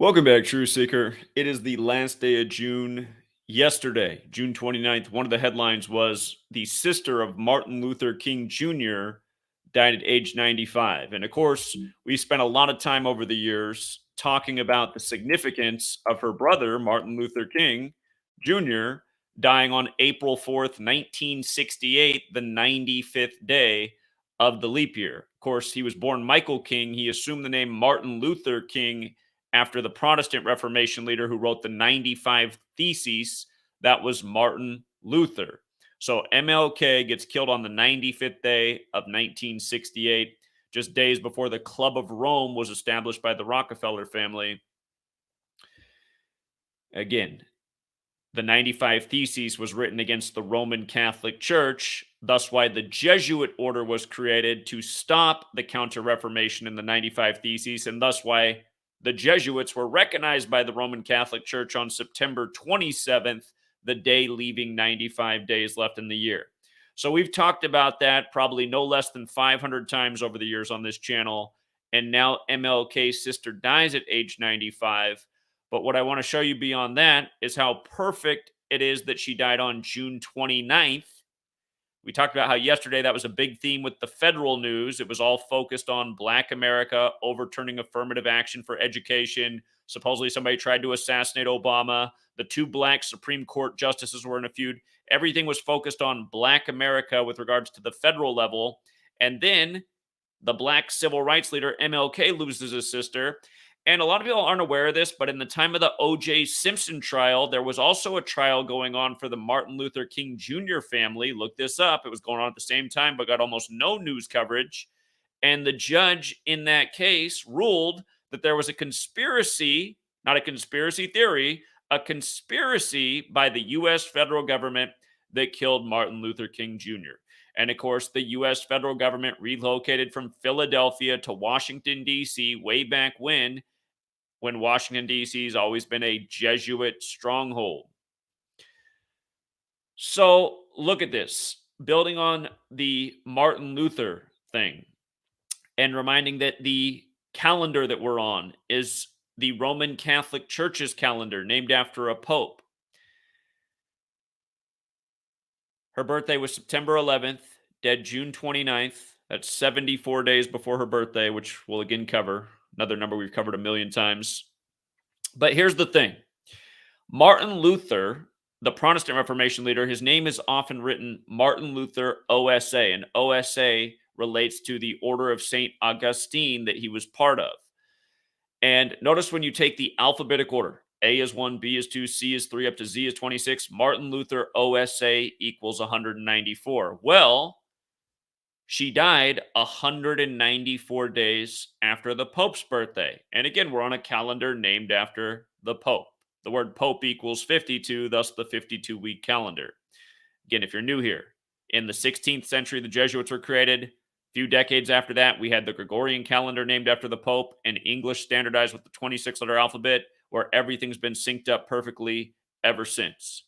Welcome back, True Seeker. It is the last day of June. Yesterday, June 29th, one of the headlines was the sister of Martin Luther King Jr. died at age 95. And of course, we spent a lot of time over the years talking about the significance of her brother, Martin Luther King Jr., dying on April 4th, 1968, the 95th day of the leap year. Of course, he was born Michael King. He assumed the name Martin Luther King after the Protestant Reformation leader who wrote the 95 Theses. That was Martin Luther. So MLK gets killed on the 95th day of 1968, just days before the Club of Rome was established by the Rockefeller family. Again, the 95 Theses was written against the Roman Catholic Church, thus why the Jesuit order was created to stop the Counter-Reformation in the 95 Theses, and thus why the Jesuits were recognized by the Roman Catholic Church on September 27th, the day leaving 95 days left in the year. So we've talked about that probably no less than 500 times over the years on this channel, and now MLK's sister dies at age 95. But what I want to show you beyond that is how perfect it is that she died on June 29th. We talked about how yesterday that was a big theme with the federal news. It was all focused on Black America overturning affirmative action for education. Supposedly somebody tried to assassinate Obama. The two Black Supreme Court justices were in a feud. Everything was focused on Black America with regards to the federal level. And then the Black civil rights leader, MLK, loses his sister. And a lot of people aren't aware of this, but in the time of the O.J. Simpson trial, there was also a trial going on for the Martin Luther King Jr. family. Look this up. It was going on at the same time, but got almost no news coverage. And the judge in that case ruled that there was a conspiracy, not a conspiracy theory, a conspiracy by the U.S. federal government that killed Martin Luther King Jr. And of course, the U.S. federal government relocated from Philadelphia to Washington, D.C. way back when Washington, D.C. has always been a Jesuit stronghold. So look at this, building on the Martin Luther thing and reminding that the calendar that we're on is the Roman Catholic Church's calendar named after a pope. Her birthday was September 11th, dead June 29th. That's 74 days before her birthday, which we'll again cover. Another number we've covered a million times. But here's the thing. Martin Luther, the Protestant Reformation leader, his name is often written Martin Luther OSA, and OSA relates to the Order of St. Augustine that he was part of. And notice when you take the alphabetic order, A is 1, B is 2, C is 3, up to Z is 26, Martin Luther OSA equals 194. Well, she died 194 days after the Pope's birthday. And again, we're on a calendar named after the Pope. The word Pope equals 52, thus the 52-week calendar. Again, if you're new here, in the 16th century, the Jesuits were created. A few decades after that, we had the Gregorian calendar named after the Pope, and English standardized with the 26-letter alphabet, where everything's been synced up perfectly ever since.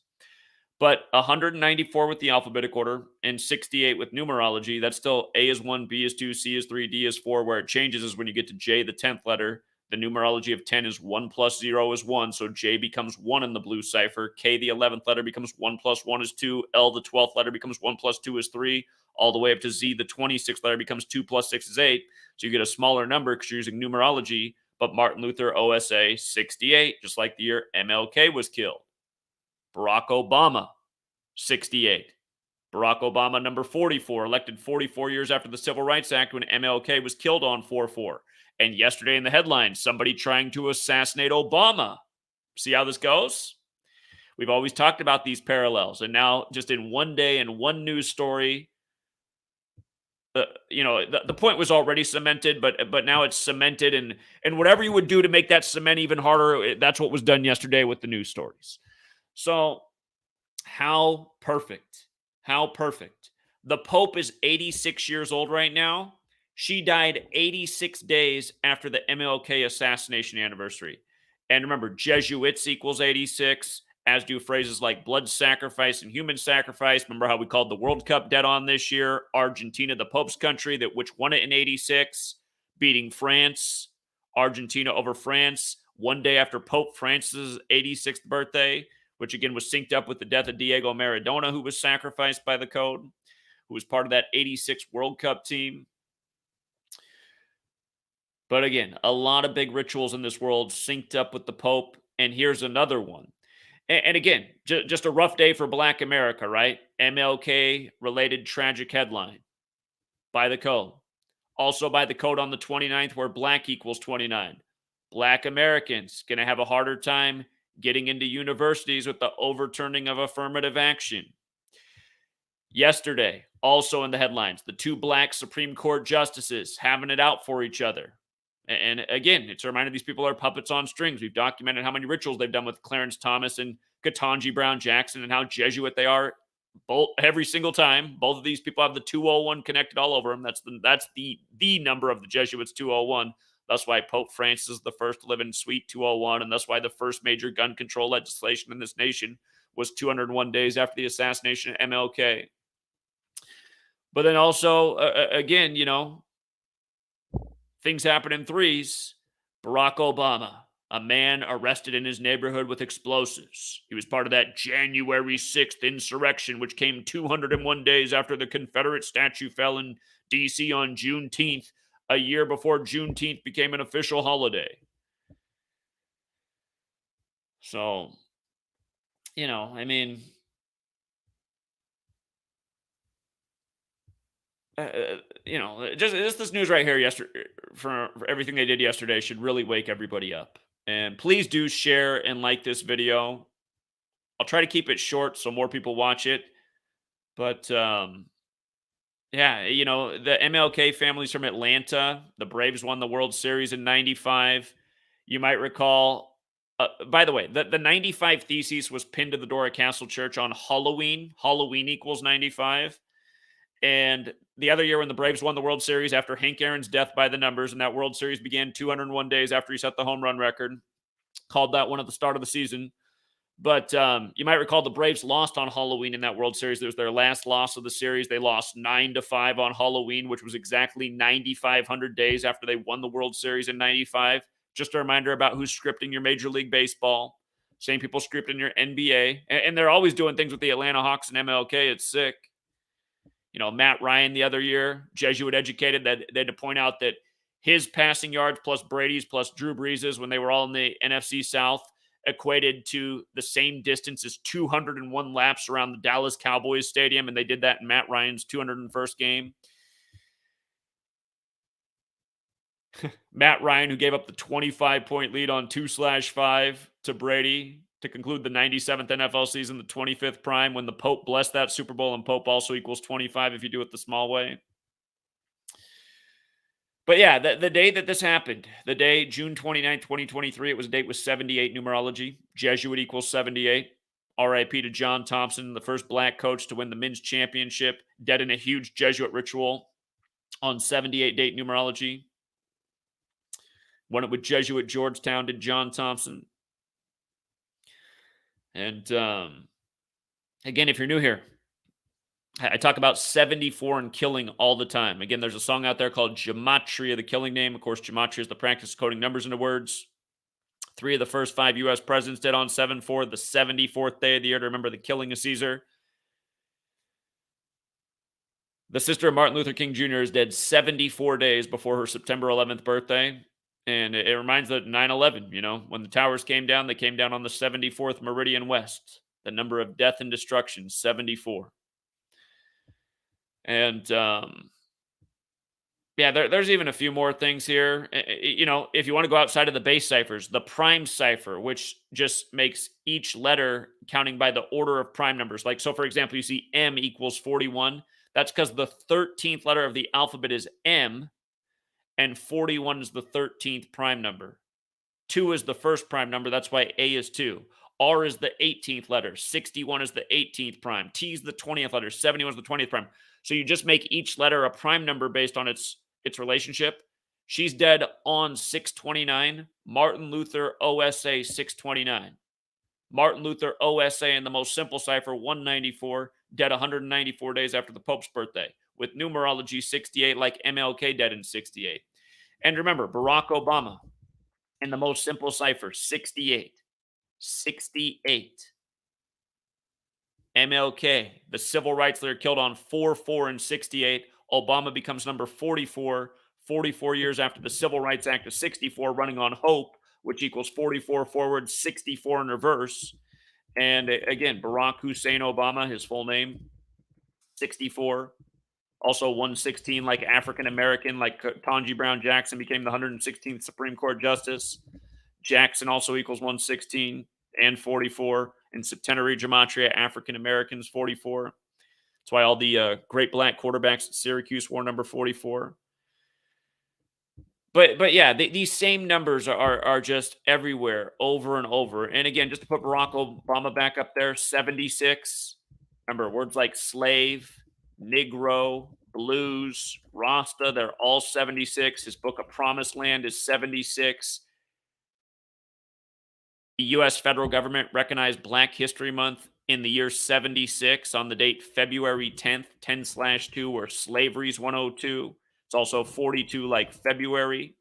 But 194 with the alphabetic order and 68 with numerology, that's still A is 1, B is 2, C is 3, D is 4. Where it changes is when you get to J, the 10th letter. The numerology of 10 is 1 plus 0 is 1, so J becomes 1 in the blue cipher. K, the 11th letter, becomes 1 plus 1 is 2. L, the 12th letter, becomes 1 plus 2 is 3. All the way up to Z, the 26th letter, becomes 2 plus 6 is 8. So you get a smaller number because you're using numerology. But Martin Luther, OSA, 68, just like the year MLK was killed. Barack Obama, 68. Barack Obama, number 44, elected 44 years after the Civil Rights Act when MLK was killed on 4/4. And yesterday in the headlines, somebody trying to assassinate Obama. See how this goes? We've always talked about these parallels. And now, just in one day and one news story, the point was already cemented, but now it's cemented. And whatever you would do to make that cement even harder, that's what was done yesterday with the news stories. So how perfect. How perfect. The Pope is 86 years old right now. She died 86 days after the MLK assassination anniversary. And remember, Jesuits equals 86, as do phrases like blood sacrifice and human sacrifice. Remember how we called the World Cup dead on this year? Argentina, the Pope's country, which won it in 86, beating France. Argentina over France. one day after Pope Francis' 86th birthday, which again was synced up with the death of Diego Maradona, who was sacrificed by the code, who was part of that 86 World Cup team. But again, a lot of big rituals in this world synced up with the Pope. And here's another one. And again, just a rough day for Black America, right? MLK related tragic headline by the code. Also by the code on the 29th, where black equals 29. Black Americans going to have a harder time getting into universities with the overturning of affirmative action. Yesterday, also in the headlines, the two black Supreme Court justices having it out for each other. And again, it's a reminder these people are puppets on strings. We've documented how many rituals they've done with Clarence Thomas and Ketanji Brown Jackson and how Jesuit they are. Both every single time. Both of these people have the 201 connected all over them. That's the number of the Jesuits, 201. That's why Pope Francis is the first to live in Suite 201, and that's why the first major gun control legislation in this nation was 201 days after the assassination of MLK. But then also, again, things happen in threes. Barack Obama, a man arrested in his neighborhood with explosives. He was part of that January 6th insurrection, which came 201 days after the Confederate statue fell in D.C. on Juneteenth, a year before Juneteenth became an official holiday. So, just this news right here yesterday for everything they did yesterday should really wake everybody up. And please do share and like this video. I'll try to keep it short so more people watch it. But yeah, the MLK family's from Atlanta. The Braves won the World Series in '95. You might recall. By the way, the '95 thesis was pinned to the door at Castle Church on Halloween. Halloween equals 95. And the other year when the Braves won the World Series after Hank Aaron's death by the numbers, and that World Series began 201 days after he set the home run record, called that one at the start of the season. But you might recall the Braves lost on Halloween in that World Series. It was their last loss of the series. They lost 9-5 on Halloween, which was exactly 9,500 days after they won the World Series in '95. Just a reminder about who's scripting your Major League Baseball. Same people scripting your NBA. And they're always doing things with the Atlanta Hawks and MLK. It's sick. Matt Ryan the other year, Jesuit educated, that they had to point out that his passing yards plus Brady's plus Drew Brees's when they were all in the NFC South equated to the same distance as 201 laps around the Dallas Cowboys stadium, and they did that in Matt Ryan's 201st game. Matt Ryan, who gave up the 25-point lead on 2/5 to Brady to conclude the 97th NFL season, the 25th prime, when the Pope blessed that Super Bowl, and Pope also equals 25 if you do it the small way. But yeah, the day that this happened, the day, June 29th, 2023, it was a date with 78 numerology. Jesuit equals 78. RIP to John Thompson, the first black coach to win the men's championship, dead in a huge Jesuit ritual on 78 date numerology. Won it with Jesuit Georgetown, did John Thompson. And again, if you're new here, I talk about 74 and killing all the time. Again, there's a song out there called Gematria, the killing name. Of course, Gematria is the practice of coding numbers into words. 3 of the first 5 U.S. presidents did on 7/4, the 74th day of the year to remember the killing of Caesar. The sister of Martin Luther King Jr. is dead 74 days before her September 11th birthday. And it reminds that 9/11, when the towers came down, they came down on the 74th meridian west. The number of death and destruction, 74. And yeah, there's even a few more things here. If you want to go outside of the base ciphers, the prime cipher, which just makes each letter counting by the order of prime numbers. Like, so for example, you see M equals 41. That's because the 13th letter of the alphabet is M, and 41 is the 13th prime number. 2 is the first prime number. That's why A is 2. R is the 18th letter. 61 is the 18th prime. T is the 20th letter. 71 is the 20th prime. So you just make each letter a prime number based on its relationship. She's dead on 6/29. Martin Luther OSA 6/29. Martin Luther OSA in the most simple cipher 194, dead 194 days after the Pope's birthday. With numerology 68, like MLK dead in 68. And remember, Barack Obama, In the most simple cipher, 68. 68. MLK, the civil rights leader, killed on 4/4 in 68. Obama becomes number 44, 44 years after the Civil Rights Act of 64, running on hope, which equals 44 forward, 64 in reverse. And again, Barack Hussein Obama, his full name, 64. Also 116, like African American, like Ketanji Brown Jackson became the 116th Supreme Court Justice. Jackson also equals 116 and 44. In Septenary Gematria, African Americans 44. That's why all the great black quarterbacks at Syracuse wore number 44. But yeah, these same numbers are just everywhere, over and over. And again, just to put Barack Obama back up there, 76. Remember, words like slave, Negro, blues, Rasta, they're all 76. His book, A Promised Land, is 76. The U.S. federal government recognized Black History Month in the year 76 on the date February 10th, 10/2, where slavery is 102. It's also 42 like February.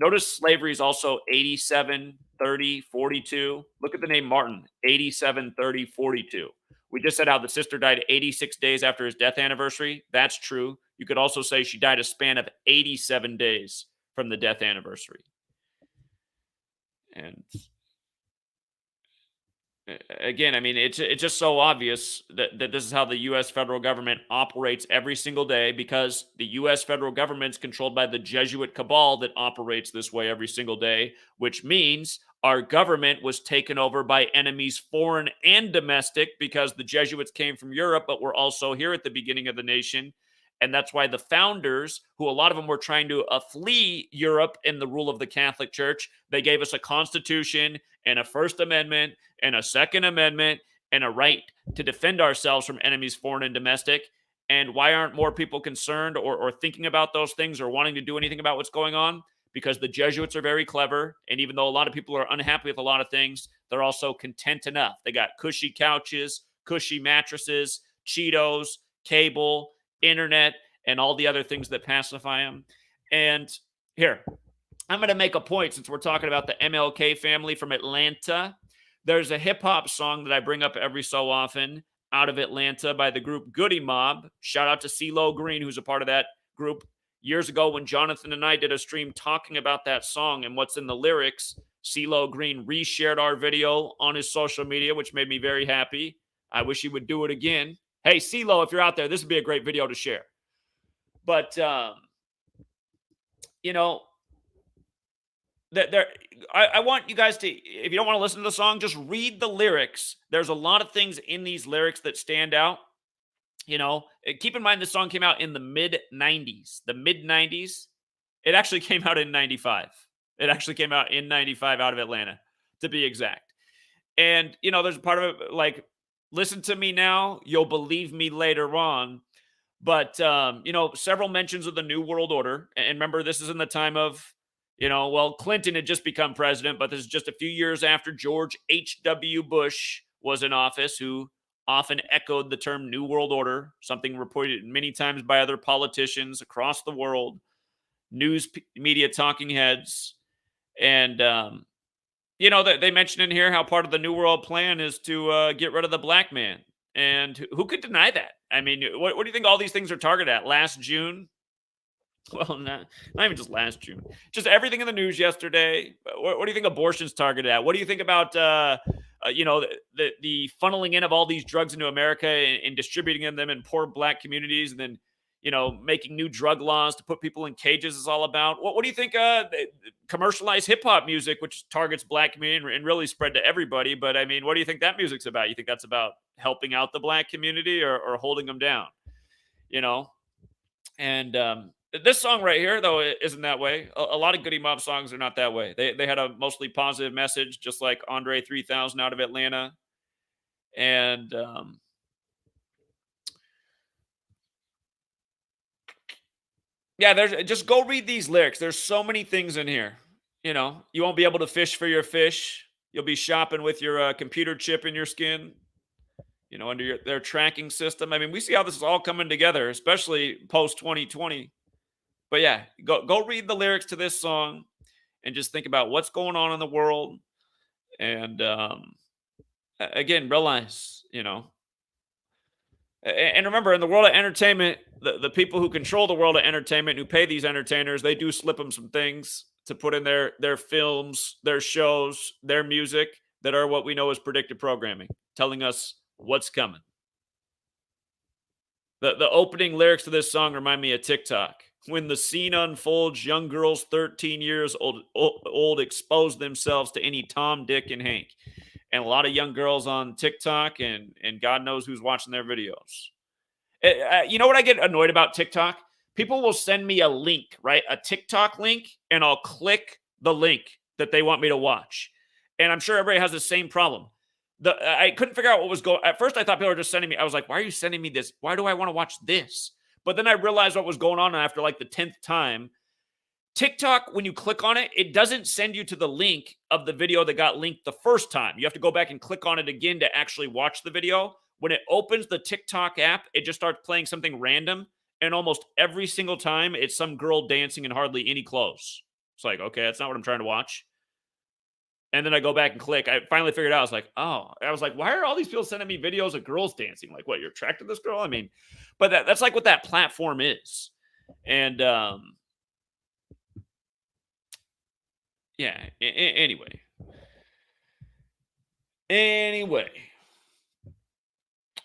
Notice slavery is also 87, 30, 42. Look at the name Martin, 87, 30, 42. We just said how the sister died 86 days after his death anniversary. That's true. You could also say she died a span of 87 days from the death anniversary. And again, I mean, it's just so obvious that this is how the U.S. federal government operates every single day, because the U.S. federal government is controlled by the Jesuit cabal that operates this way every single day, which means our government was taken over by enemies, foreign and domestic, because the Jesuits came from Europe, but were also here at the beginning of the nation. And that's why the founders, who a lot of them were trying to flee Europe and the rule of the Catholic Church, they gave us a constitution and a First Amendment and a Second Amendment and a right to defend ourselves from enemies, foreign and domestic. And why aren't more people concerned or thinking about those things or wanting to do anything about what's going on? Because the Jesuits are very clever. And even though a lot of people are unhappy with a lot of things, they're also content enough. They got cushy couches, cushy mattresses, Cheetos, cable, internet, and all the other things that pacify them. And here, I'm going to make a point, since we're talking about the MLK family from Atlanta. There's a hip hop song that I bring up every so often out of Atlanta by the group Goody Mob. Shout out to CeeLo Green, who's a part of that group. Years ago, when Jonathan and I did a stream talking about that song and what's in the lyrics, CeeLo Green reshared our video on his social media, which made me very happy. I wish he would do it again. Hey, CeeLo, if you're out there, this would be a great video to share. But, you know, I want you guys to, if you don't want to listen to the song, just read the lyrics. There's a lot of things in these lyrics that stand out. You know, keep in mind this song came out in the mid-90s. The mid-90s. It actually came out in 95. It actually came out in 95 out of Atlanta, to be exact. And, you know, there's a part of it like, listen to me now, you'll believe me later on. But, you know, several mentions of the New World Order. And remember, this is in the time of, you know, well, Clinton had just become president, but this is just a few years after George H.W. Bush was in office, who often echoed the term New World Order, something reported many times by other politicians across the world, news media talking heads. And, you know, they mentioned in here how part of the New World Plan is to get rid of the black man. And who could deny that? I mean, what do you think all these things are targeted at? Last June? Well, not even just last June. Just everything in the news yesterday. What do you think abortion's targeted at? What do you think about, you know, the funneling in of all these drugs into America and distributing them in poor black communities, and then, you know, making new drug laws to put people in cages is all about? What do you think commercialized hip-hop music, which targets black community and really spread to everybody, but I mean, what do you think that music's about? You think that's about helping out the black community or holding them down? You know? And this song right here, though, isn't that way. A lot of Goody Mob songs are not that way. They had a mostly positive message, just like Andre 3000 out of Atlanta. And yeah, there's, just go read these lyrics. There's so many things in here. You know, you won't be able to fish for your fish. You'll be shopping with your computer chip in your skin, you know, under their tracking system. I mean, we see how this is all coming together, especially post 2020. But yeah, go read the lyrics to this song. and just think about what's going on in the world. And again, realize, and remember, in the world of entertainment, the people who control the world of entertainment, who pay these entertainers, they do slip them some things to put in their films, their shows, their music that are what we know as predictive programming, telling us what's coming. The opening lyrics to this song remind me of TikTok. When the scene unfolds, young girls 13 years old expose themselves to any Tom, Dick, and Hank. And a lot of young girls on TikTok, and God knows who's watching their videos. You know what I get annoyed about TikTok? People will send me a link, right? A TikTok link, and I'll click the link that they want me to watch. And I'm sure everybody has the same problem. I couldn't figure out what was going. At first, I thought people were just sending me. I was like, "Why are you sending me this? Why do I want to watch this?" But then I realized what was going on. And after like the 10th time, TikTok, when you click on it, it doesn't send you to the link of the video that got linked the first time. You have to go back and click on it again to actually watch the video. When it opens the TikTok app, it just starts playing something random. And almost every single time, it's some girl dancing in hardly any clothes. It's like, okay, that's not what I'm trying to watch. And then I go back and click. I finally figured it out. I was like, why are all these people sending me videos of girls dancing? Like, what, you're attracted to this girl? I mean, but that's like what that platform is. And yeah, anyway.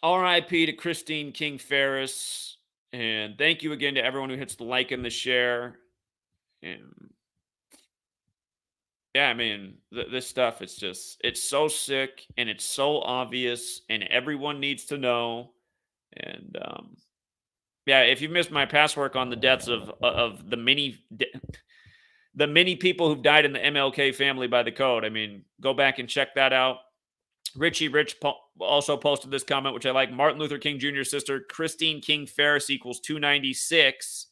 RIP to Christine King Farris. And thank you again to everyone who hits the like and the share. And yeah, I mean, this stuff, it's so sick and it's so obvious and everyone needs to know. And yeah, if you missed my past work on the deaths of the many people who've died in the MLK family by the code, I mean, go back and check that out. Richie Rich also posted this comment, which I like. Martin Luther King Jr.'s sister, Christine King Farris, equals 296,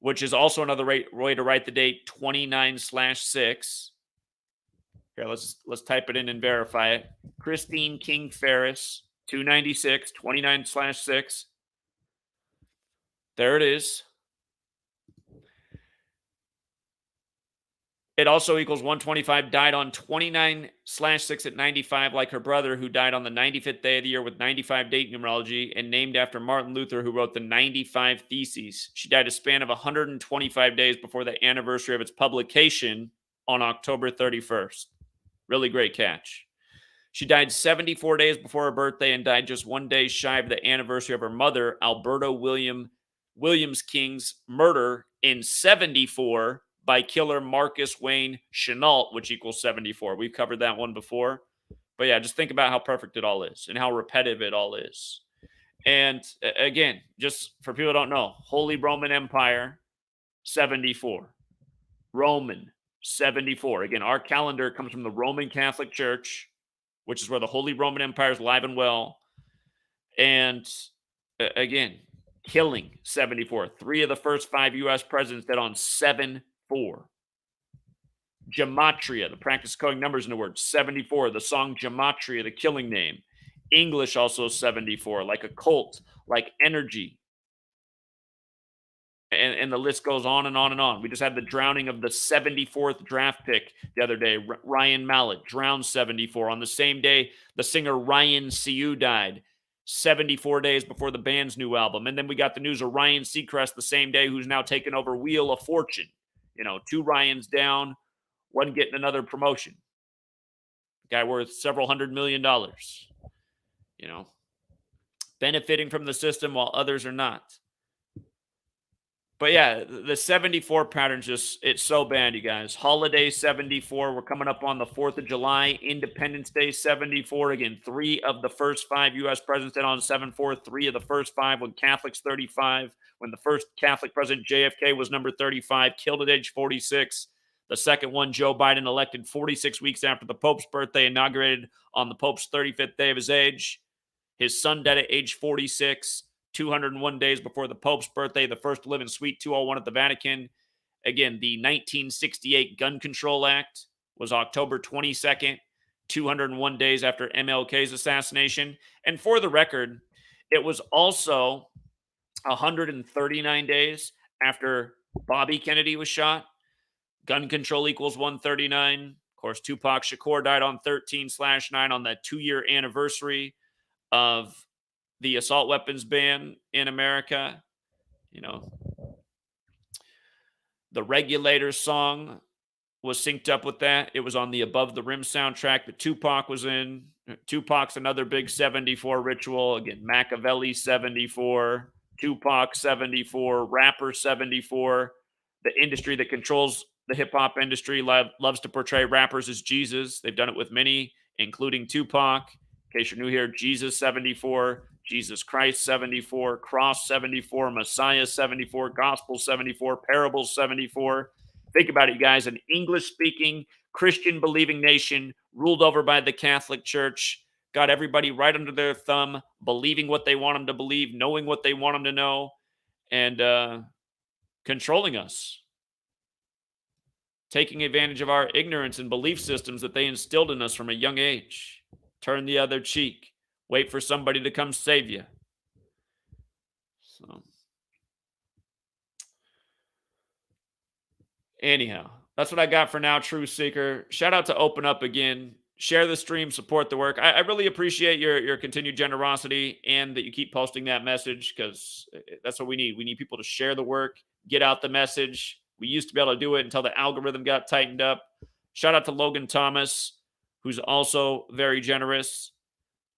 which is also another way to write the date 29/6. Here, let's type it in and verify it. Christine King Farris, 296, 29/6. There it is. It also equals 125, died on 29/6 at 95, like her brother, who died on the 95th day of the year with 95 date numerology, and named after Martin Luther, who wrote the 95 Theses. She died a span of 125 days before the anniversary of its publication on October 31st. Really great catch. She died 74 days before her birthday and died just 1 day shy of the anniversary of her mother, Alberta Williams King's murder in 74 by killer Marcus Wayne Chenault, which equals 74. We've covered that one before. But yeah, just think about how perfect it all is and how repetitive it all is. And again, just for people who don't know, Holy Roman Empire, 74. Roman, 74. Again, our calendar comes from the Roman Catholic Church, which is where the Holy Roman Empire is live and well. And again, killing, 74. 3 of the first 5 U.S. presidents dead on 7-4. Gematria, the practice of coding numbers into words, 74. The song Gematria, the killing name. English also 74, like occult, like energy. And the list goes on and on and on. We just had the drowning of the 74th draft pick the other day. Ryan Mallett drowned 74. On the same day, the singer Ryan Siu died, 74 days before the band's new album. And then we got the news of Ryan Seacrest the same day, who's now taken over Wheel of Fortune. 2 Ryans down, one getting another promotion. Guy worth several $100 million. Benefiting from the system while others are not. But yeah, the 74 pattern it's so bad, you guys. Holiday 74. We're coming up on the 4th of July. Independence Day 74. Again, 3 of the first 5 U.S. presidents dead on 7-4. 3 of the first 5 when Catholics 35. When the first Catholic president, JFK, was number 35, killed at age 46. The second one, Joe Biden, elected 46 weeks after the Pope's birthday, inaugurated on the Pope's 35th day of his age. His son died at age 46. 201 days before the Pope's birthday, the first to live in Suite 201 at the Vatican. Again, the 1968 Gun Control Act was October 22nd, 201 days after MLK's assassination. And for the record, it was also 139 days after Bobby Kennedy was shot. Gun control equals 139. Of course, Tupac Shakur died on 13/9 on the 2-year anniversary of the assault weapons ban in America. You know, the Regulators song was synced up with that. It was on the Above the Rim soundtrack that Tupac was in. Tupac's another big 74 ritual. Again, Machiavelli 74, Tupac 74, Rapper 74. The industry that controls the hip hop industry loves to portray rappers as Jesus. They've done it with many, including Tupac. In case you're new here, Jesus 74, Jesus Christ 74, Cross 74, Messiah 74, Gospel 74, Parables 74. Think about it, you guys. An English speaking, Christian believing nation ruled over by the Catholic Church, got everybody right under their thumb, believing what they want them to believe, knowing what they want them to know, and controlling us, taking advantage of our ignorance and belief systems that they instilled in us from a young age. Turn the other cheek. Wait for somebody to come save you. So, anyhow, that's what I got for now, True Seeker. Shout out to Open Up again. Share the stream, support the work. I really appreciate your continued generosity and that you keep posting that message, because that's what we need. We need people to share the work, get out the message. We used to be able to do it until the algorithm got tightened up. Shout out to Logan Thomas, who's also very generous.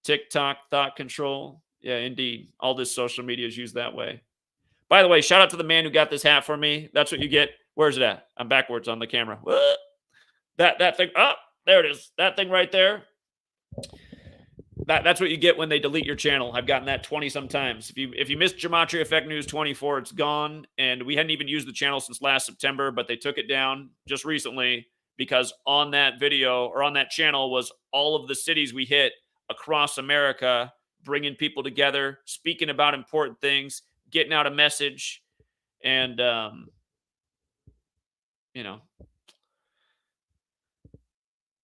TikTok, Thought Control. Yeah, indeed. All this social media is used that way. By the way, shout out to the man who got this hat for me. That's what you get. Where's it at? I'm backwards on the camera. What? That thing. Oh, there it is. That thing right there. That's what you get when they delete your channel. I've gotten that 20 sometimes. If you missed Gematria Effect News 24, it's gone. And we hadn't even used the channel since last September, but they took it down just recently because on that video or on that channel was all of the cities we hit across America, bringing people together, speaking about important things, getting out a message, and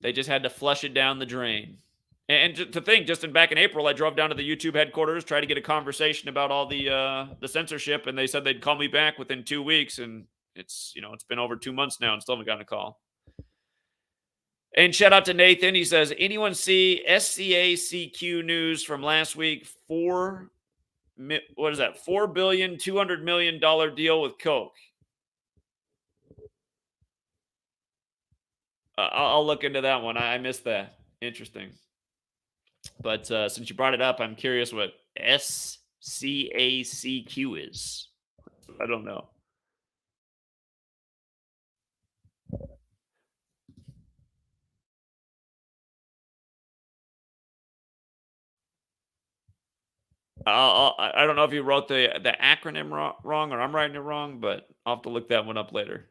they just had to flush it down the drain. And to think, back in April, I drove down to the YouTube headquarters, tried to get a conversation about all the censorship, and they said they'd call me back within 2 weeks, and it's been over 2 months now, and still haven't gotten a call. And shout out to Nathan. He says, anyone see SCACQ news from last week? $4 billion, $200 million deal with Coke. I'll look into that one. I missed that. Interesting. But since you brought it up, I'm curious what SCACQ is. I don't know. I don't know if you wrote the acronym wrong or I'm writing it wrong, but I'll have to look that one up later.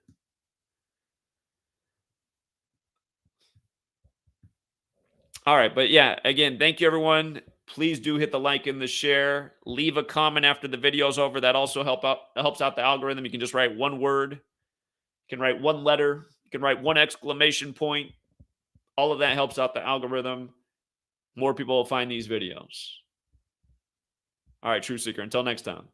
All right, but yeah, again, thank you, everyone. Please do hit the like and the share. Leave a comment after the video's over. That also helps out the algorithm. You can just write one word. You can write one letter. You can write one exclamation point. All of that helps out the algorithm. More people will find these videos. All right, True Seeker. Until next time.